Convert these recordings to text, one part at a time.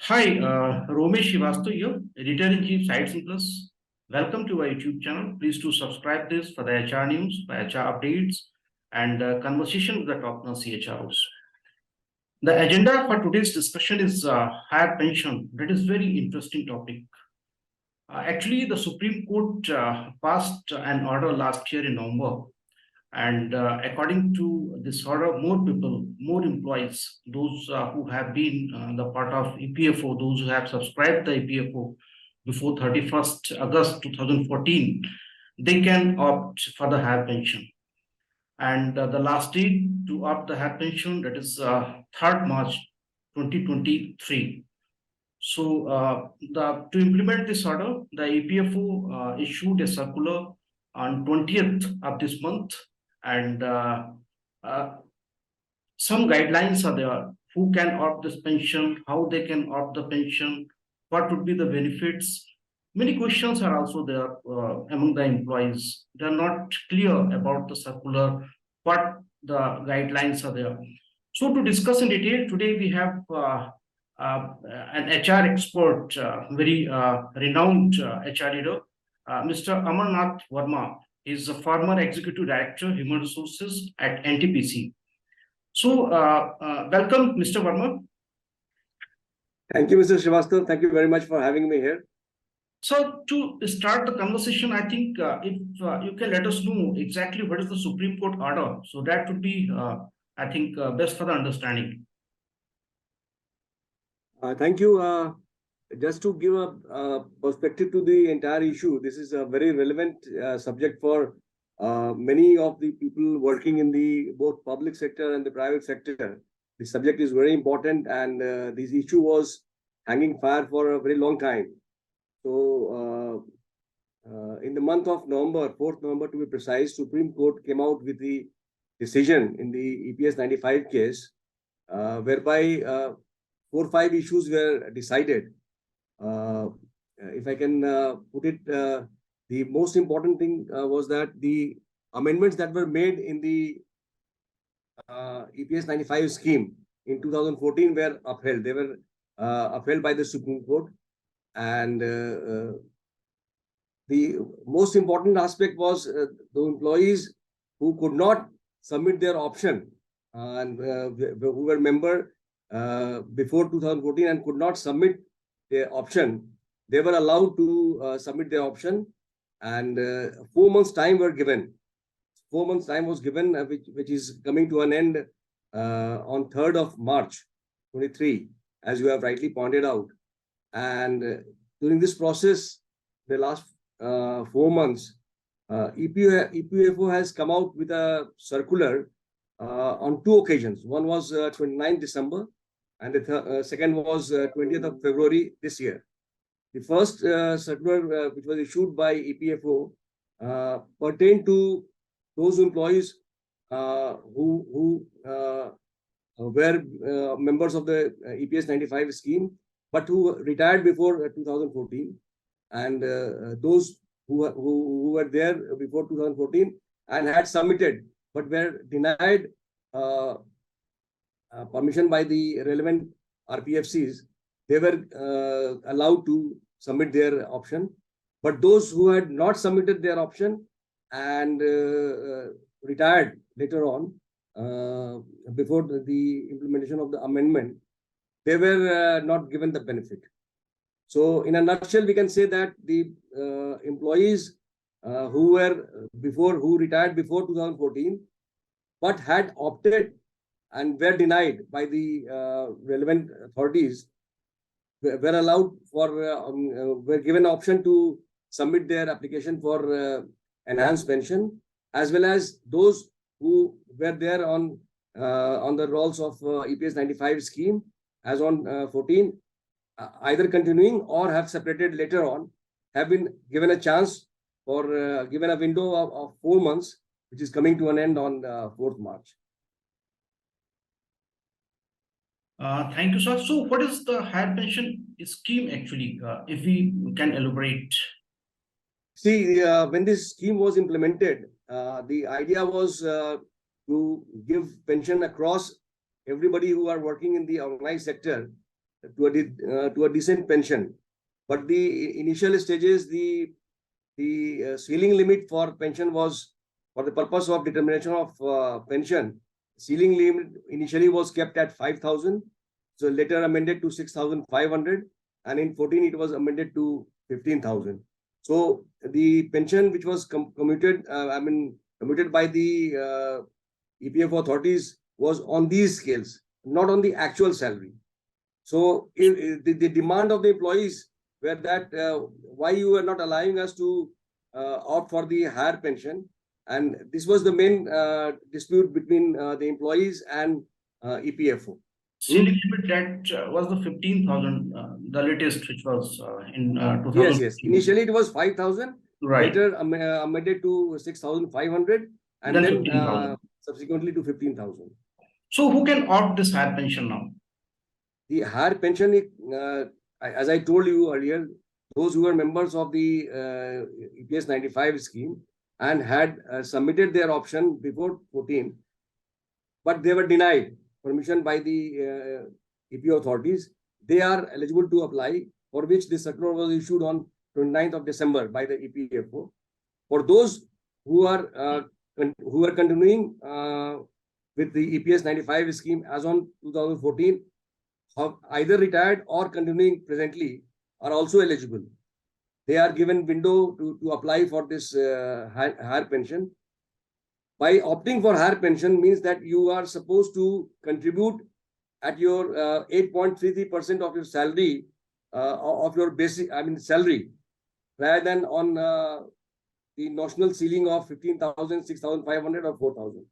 Hi, Romesh Shivasto here, Editor-in-Chief SightsIn Plus. Welcome to our YouTube channel. Please do subscribe this for the HR news, for HR updates, and conversation with the top-notch CHROs. The agenda for today's discussion is higher pension. That is very interesting topic. Actually, the Supreme Court passed an order last year in November, and according to this order, more people, more employees, those who have been the part of EPFO, those who have subscribed the EPFO before 31st August 2014, they can opt for the higher pension. And the last date to opt the higher pension, that is 3rd March 2023. So to implement this order, the EPFO issued a circular on 20th of this month, and uh, some guidelines are there. Who can opt this pension? How they can opt the pension? What would be the benefits? Many questions are also there among the employees. They are not clear about the circular, what the guidelines are there. So to discuss in detail, today we have an HR expert, very renowned HR leader, Mr. Amarnath Verma. He is a former Executive Director, Human Resources at NTPC. So, welcome, Mr. Verma. Thank you, Mr. Srivastava. Thank you very much for having me here. So, to start the conversation, I think if you can let us know exactly what is the Supreme Court order, so that would be, I think, best for the understanding. Thank you. Just to give a perspective to the entire issue, this is a very relevant subject for many of the people working in the both public sector and the private sector. The subject is very important, and this issue was hanging fire for a very long time. So, in the month of November, 4th November to be precise, Supreme Court came out with the decision in the EPS 95 case, whereby 4 or 5 issues were decided. If I can put it, the most important thing was that the amendments that were made in the EPS 95 scheme in 2014 were upheld. They were upheld by the Supreme Court. And the most important aspect was the employees who could not submit their option and who were member before 2014 and could not submit their option, they were allowed to submit their option, and 4 months time were given. 4 months time was given, which is coming to an end on 3rd of March 23, as you have rightly pointed out. And during this process, the last 4 months, EPFO has come out with a circular on 2 occasions. One was 29th December, and the second was 20th of February this year. The first circular, which was issued by EPFO, pertained to those employees who were members of the EPS 95 scheme, but who retired before 2014, and those who were there before 2014 and had submitted but were denied permission by the relevant RPFCs, they were allowed to submit their option. But those who had not submitted their option and retired later on before the implementation of the amendment, they were not given the benefit. So in a nutshell, we can say that the employees who retired before 2014 but had opted and were denied by the relevant authorities were allowed for were given option to submit their application for enhanced pension, as well as those who were there on the rolls of EPS 95 scheme as on 14, either continuing or have separated later on, have been given a chance for given a window of 4 months, which is coming to an end on 4th March. Thank you, sir. So, what is the higher pension scheme actually? If we can elaborate. See, when this scheme was implemented, the idea was to give pension across everybody who are working in the organized sector, to a decent pension. But the initial stages, the ceiling limit for pension was for the purpose of determination of pension. Ceiling limit initially was kept at 5,000, so later amended to 6,500, and in 14 it was amended to 15,000. So the pension which was commuted by the EPFO authorities was on these scales, not on the actual salary. So the demand of the employees were that why you are not allowing us to opt for the higher pension, and this was the main dispute between the employees and EPFO. Ceiling limit that was the 15,000, the latest, which was in 2000. Yes. Initially it was 5,000. Right. Later amended to 6,500, and then subsequently to 15,000. So who can opt this higher pension now? The higher pension, as I told you earlier, those who were members of the EPS 95 scheme and had submitted their option before 14, but they were denied permission by the EPO authorities, they are eligible to apply, for which the circular was issued on 29th of December by the EPFO. For those who are continuing with the EPS 95 scheme as on 2014, have either retired or continuing presently, are also eligible. They are given window to apply for this higher pension. By opting for higher pension means that you are supposed to contribute at your 8.33% of your salary, of your basic, salary, rather than on the notional ceiling of 15,000, 6,500 or 4,000.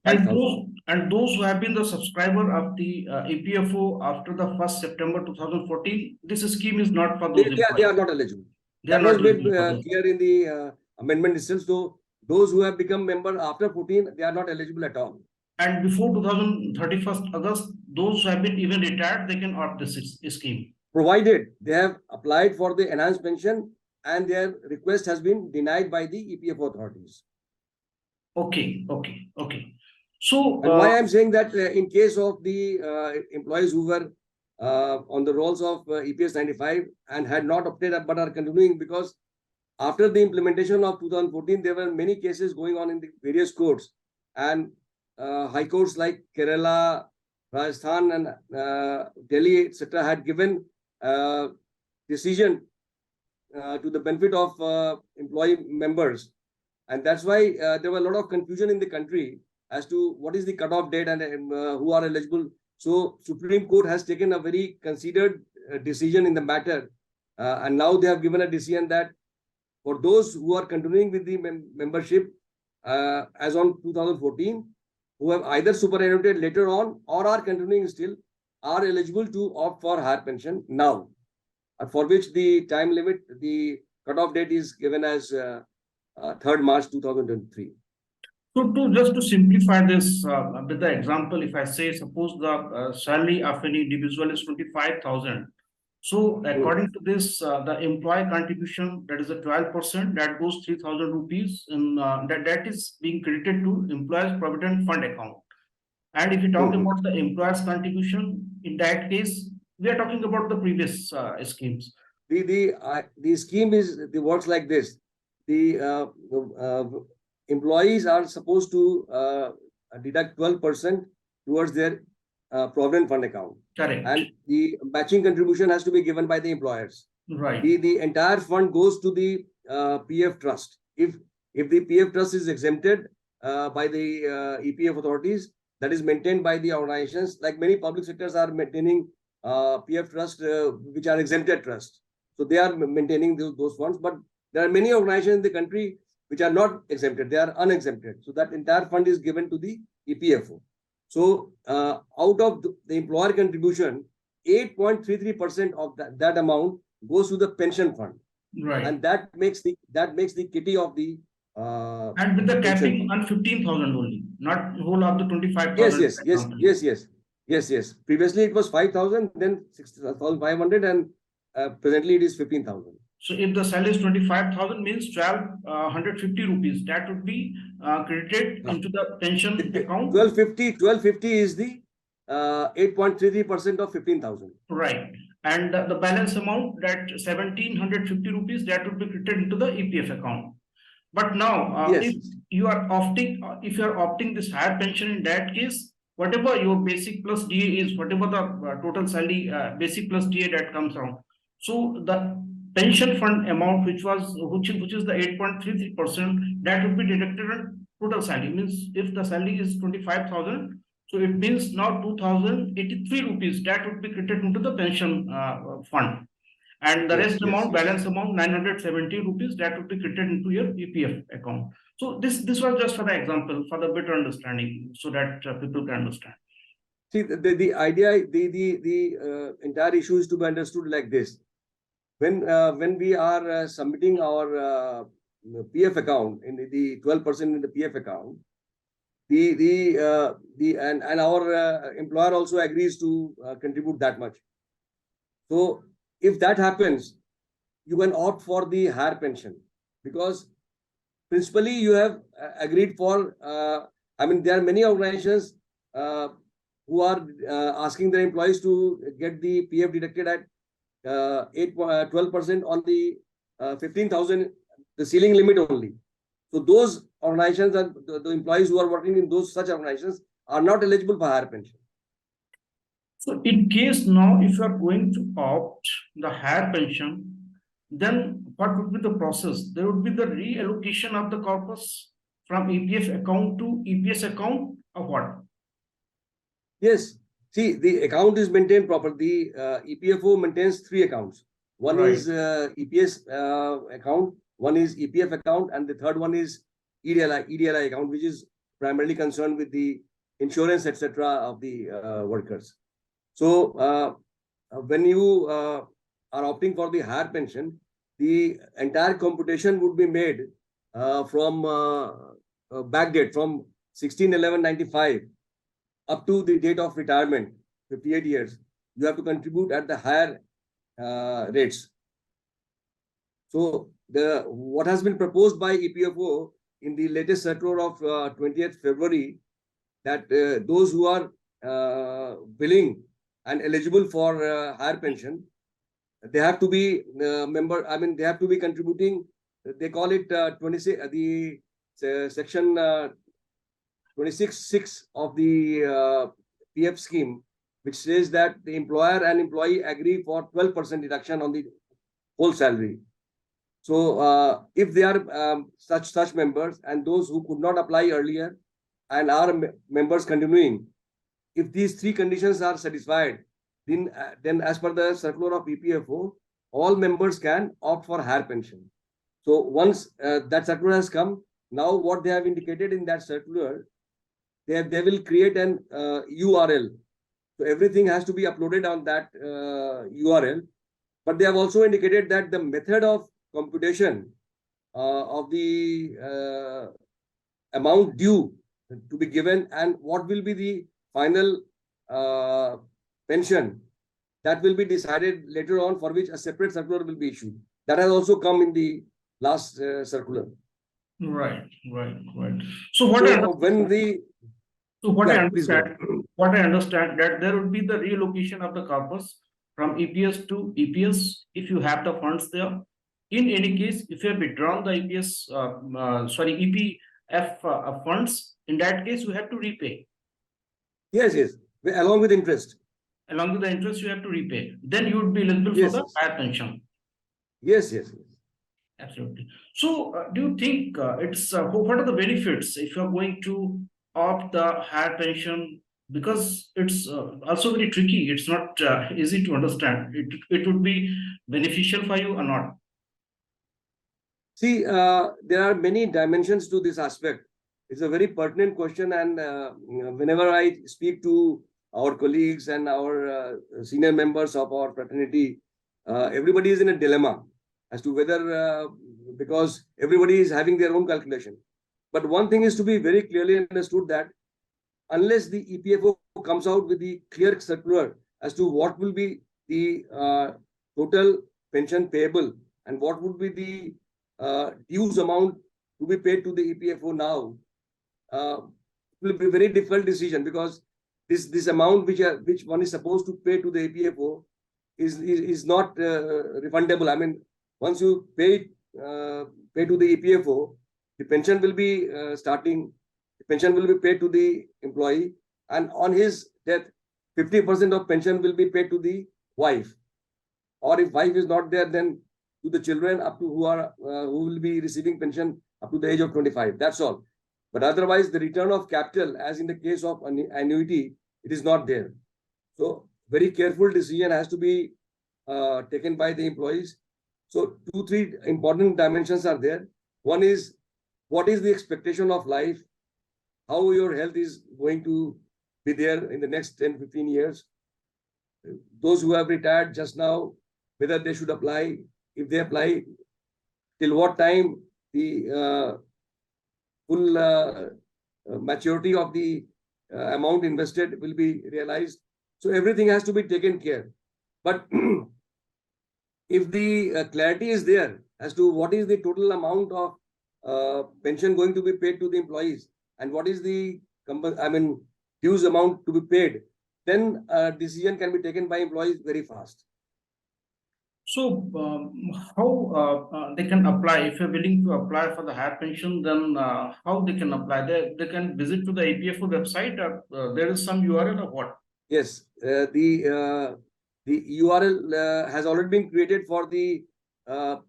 And those who have been the subscriber of the EPFO after the 1st September 2014, this scheme is not for those. They are not eligible. That was made clear in the amendment itself. So those who have become member after 14, they are not eligible at all. And before 31st August, those who have been even retired, they can opt this scheme. Provided they have applied for the enhanced pension and their request has been denied by the EPFO authorities. Okay. So why I'm saying that in case of the employees who were on the rolls of EPS 95 and had not opted up but are continuing, because after the implementation of 2014, there were many cases going on in the various courts, and high courts like Kerala, Rajasthan, and Delhi, etc., had given decision to the benefit of employee members, and that's why there were a lot of confusion in the country as to what is the cutoff date and who are eligible. So Supreme Court has taken a very considered decision in the matter, and now they have given a decision that for those who are continuing with the membership as on 2014, who have either superannuated later on or are continuing still, are eligible to opt for higher pension now, for which the time limit, the cutoff date is given as 3rd March 2023. So just to simplify this with the example, if I say, suppose the salary of any individual is 25,000. So according to this, the employee contribution, that is a 12%, that goes 3,000 rupees, and that is being credited to employees provident fund account. And if you talk about the employer's contribution, in that case, we are talking about the previous schemes. The scheme works like this. The employees are supposed to deduct 12% towards their provident fund account. Correct. And the matching contribution has to be given by the employers. Right. The entire fund goes to the PF trust. If the PF trust is exempted by the EPF authorities, that is maintained by the organizations. Like many public sectors are maintaining PF trust, which are exempted trusts. So they are maintaining those funds. But there are many organizations in the country which are not exempted, they are unexempted. So that entire fund is given to the EPFO. So out of the employer contribution, 8.33% of that amount goes to the pension fund. Right. And that makes the kitty of the and with the capping on 15,000 only, not whole of the 25,000. Yes. Previously it was 5,000, then 6,500, and presently it is 15,000. So if the salary is 25,000, means 1,250 rupees, that would be credited into the pension account. 1250 is the 8.33% of 15,000. Right. And the balance amount, that 1,750 rupees, that would be credited into the EPF account. But now, Yes. if you are opting this higher pension, in that case, whatever your basic plus DA is, whatever the total salary, basic plus DA that comes out. So the pension fund amount, which is the 8.33%, that would be deducted on total salary. Means if the salary is 25,000, so it means now 2,083 rupees that would be credited into the pension fund. And the rest amount, balance amount, 970 rupees, that would be credited into your EPF account. So this was just for the example, for the better understanding, so that people can understand. See, the idea, the entire issue is to be understood like this. When we are submitting our PF account in the 12% in the PF account, and our employer also agrees to contribute that much. So if that happens, you can opt for the higher pension, because principally you have agreed for. I mean, there are many organizations who are asking their employees to get the PF deducted at 12% on the 15,000, the ceiling limit only. So those organizations and the employees who are working in such organizations are not eligible for higher pension. So in case now, if you are going to opt the higher pension, then what would be the process? There would be the reallocation of the corpus from EPF account to EPS account, or what? Yes. See, the account is maintained properly. The EPFO maintains 3 accounts. One is EPS account, one is EPF account, and the third one is EDLI account, which is primarily concerned with the insurance, etc., of the workers. So when you are opting for the higher pension, the entire computation would be made from backdate from 16/11/95 up to the date of retirement, 58 years. You have to contribute at the higher rates. So what has been proposed by EPFO in the latest circular of 20th February, that those who are willing and eligible for higher pension, they have to be they have to be contributing. They call it 26. Section 26(6) of the PF scheme, which says that the employer and employee agree for 12% deduction on the whole salary. So if they are such members, and those who could not apply earlier and are members continuing, if these 3 conditions are satisfied, then as per the circular of EPFO, all members can opt for higher pension. So once that circular has come, now what they have indicated in that circular, they will create an URL. So everything has to be uploaded on that URL. But they have also indicated that the method of computation of the amount due to be given and what will be the final pension, that will be decided later on, for which a separate circular will be issued. That has also come in the last circular. Right. So what I understand that there would be the relocation of the corpus from EPS to EPS if you have the funds there. In any case, if you have withdrawn the EPF funds, in that case you have to repay. Yes, along with interest. Along with the interest, you have to repay. Then you would be eligible for the higher pension. Yes. Absolutely. So, do you think what are the benefits if you are going to opt the higher pension? Because it's also very tricky. It's not easy to understand. It would be beneficial for you or not? See, there are many dimensions to this aspect. It's a very pertinent question, and whenever I speak to our colleagues and our senior members of our fraternity, everybody is in a dilemma as to whether, because everybody is having their own calculation. But one thing is to be very clearly understood, that unless the EPFO comes out with the clear circular as to what will be the total pension payable and what would be the dues amount to be paid to the EPFO now, it will be a very difficult decision, because this amount which one is supposed to pay to the EPFO is not refundable. I mean, once you pay to the EPFO, the pension will be the pension will be paid to the employee, and on his death, 50% of pension will be paid to the wife, or if wife is not there, then to the children up to who will be receiving pension up to the age of 25. That's all. But otherwise, the return of capital, as in the case of an annuity, it is not there. So very careful decision has to be taken by the employees. So 2-3 important dimensions are there. One is, what is the expectation of life? How your health is going to be there in the next 10-15 years? Those who have retired just now, whether they should apply, if they apply, till what time the full maturity of the amount invested will be realized. So everything has to be taken care. But if the clarity is there as to what is the total amount of pension going to be paid to the employees and what is the dues amount to be paid, then a decision can be taken by employees very fast. So, how they can apply? If you're willing to apply for the higher pension, then how they can apply? They can visit to the EPFO website. There is some URL or what? Yes, the URL has already been created for the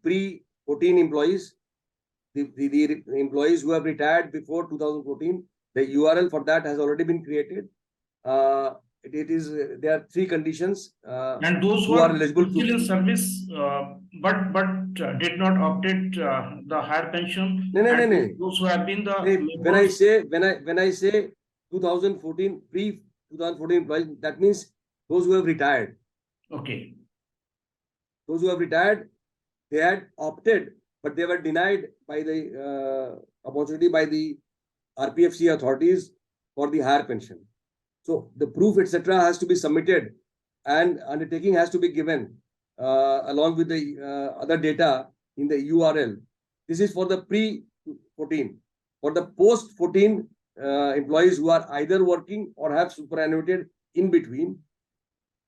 pre-14 employees, the employees who have retired before 2014. The URL for that has already been created. There are 3 conditions. And those who are eligible still in service, but did not opt the higher pension. No. Those who have been the when I say 2014 pre-2014 employees, that means those who have retired. Okay. Those who have retired, they had opted, but they were denied by the opportunity by the RPFC authorities for the higher pension. So the proof, etc., has to be submitted, and undertaking has to be given along with the other data in the URL. This is for the pre-14. For the post-14 employees who are either working or have superannuated in between,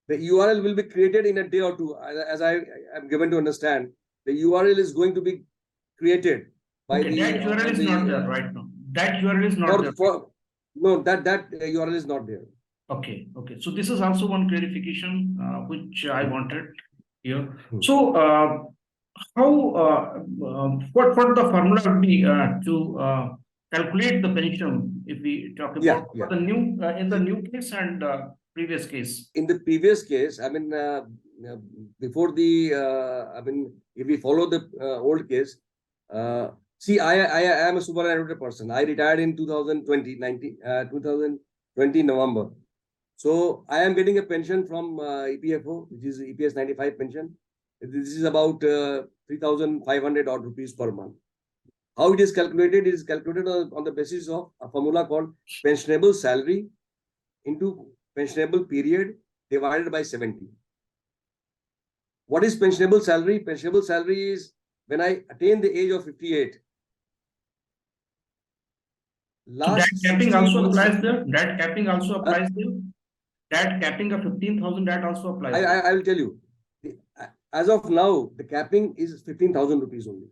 the URL will be created in a day or two. As I am given to understand, the URL is going to be created by that URL is not there right now. That URL is not there. No, that URL is not there. Okay. So this is also one clarification which I wanted here. So what the formula would be to calculate the pension if we talk about the new in the new case and previous case? In the previous case, before the if we follow the old case, see, I am a superannuated person. I retired in 2020 November. So I am getting a pension from EPFO, which is EPS 95 pension. This is about 3,500 odd rupees per month. How it is calculated? It is calculated on the basis of a formula called pensionable salary into pensionable period divided by 70. What is pensionable salary? Pensionable salary is when I attain the age of 58. So that capping also applies there. That capping also applies there. That capping of 15,000, that also applies. I will tell you. As of now, the capping is 15,000 rupees only.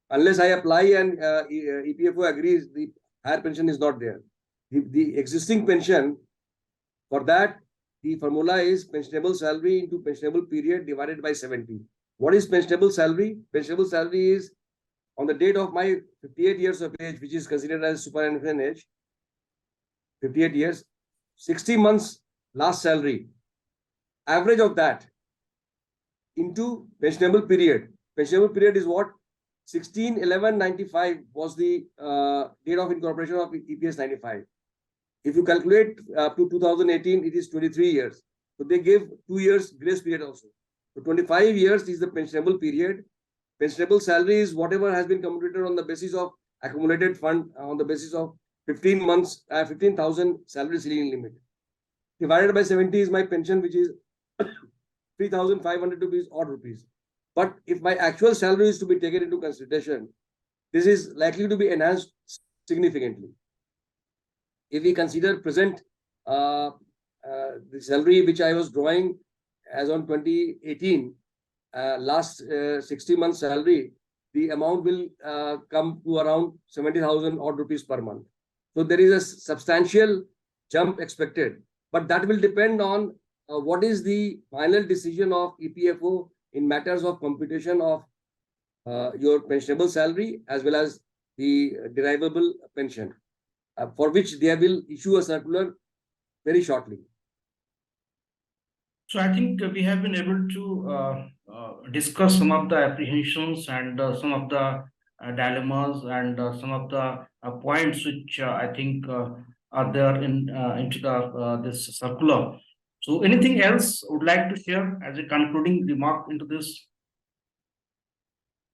Unless I apply and EPFO agrees, the higher pension is not there. The existing pension, for that, the formula is pensionable salary into pensionable period divided by 70. What is pensionable salary? Pensionable salary is on the date of my 58 years of age, which is considered as superannuation age, 58 years, 60 months last salary, average of that into pensionable period. Pensionable period is what? 16/11/95 was the date of incorporation of EPS 95. If you calculate up to 2018, it is 23 years. So they give 2 years grace period also. So 25 years is the pensionable period. Pensionable salary is whatever has been computed on the basis of accumulated fund on the basis of 15 months, 15,000 salary ceiling limit. Divided by 70 is my pension, which is 3,500 rupees odd rupees. But if my actual salary is to be taken into consideration, this is likely to be enhanced significantly. If we consider present the salary which I was drawing as on 2018, last 60 months salary, the amount will come to around 70,000 odd rupees per month. So there is a substantial jump expected, but that will depend on what is the final decision of EPFO in matters of computation of your pensionable salary as well as the derivable pension, for which they will issue a circular very shortly. So I think we have been able to discuss some of the apprehensions and some of the dilemmas and some of the points which I think are there in into the this circular. So anything else would like to share as a concluding remark into this?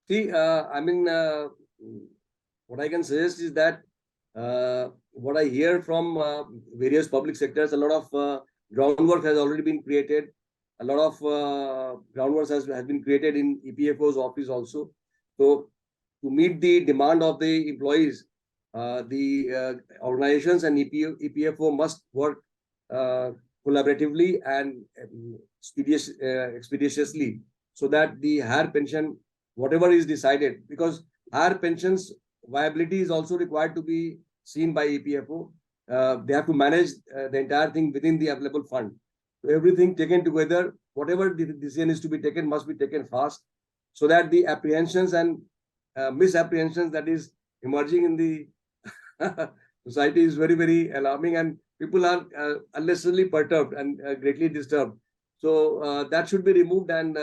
See, what I can suggest is that what I hear from various public sectors, a lot of groundwork has already been created. A lot of groundwork has been created in EPFO's office also. So to meet the demand of the employees, the organizations and EPFO must work collaboratively and expeditiously, so that the higher pension, whatever is decided, because higher pensions viability is also required to be seen by EPFO. They have to manage the entire thing within the available fund. So everything taken together, whatever the decision is to be taken, must be taken fast, so that the apprehensions and misapprehensions that is emerging in the society is very, very alarming, and people are unnecessarily perturbed and greatly disturbed. So that should be removed. And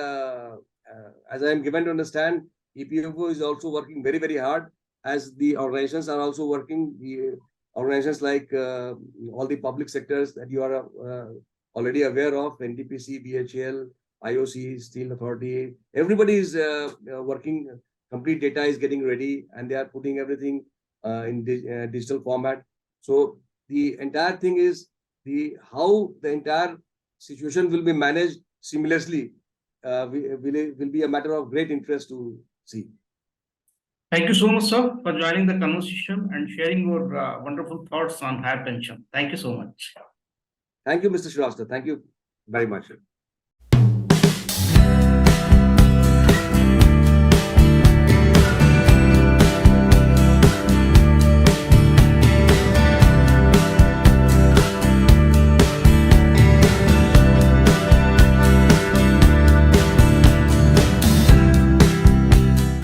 as I am given to understand, EPFO is also working very, very hard, as the organizations are also working. The organizations like all the public sectors that you are already aware of, NTPC, BHEL, IOC, Steel Authority, everybody is working. Complete data is getting ready, and they are putting everything in digital format. So the entire thing is how the entire situation will be managed seamlessly will be a matter of great interest to see. Thank you so much, sir, for joining the conversation and sharing your wonderful thoughts on higher pension. Thank you so much. Thank you, Mr. Shrivastava. Thank you very much.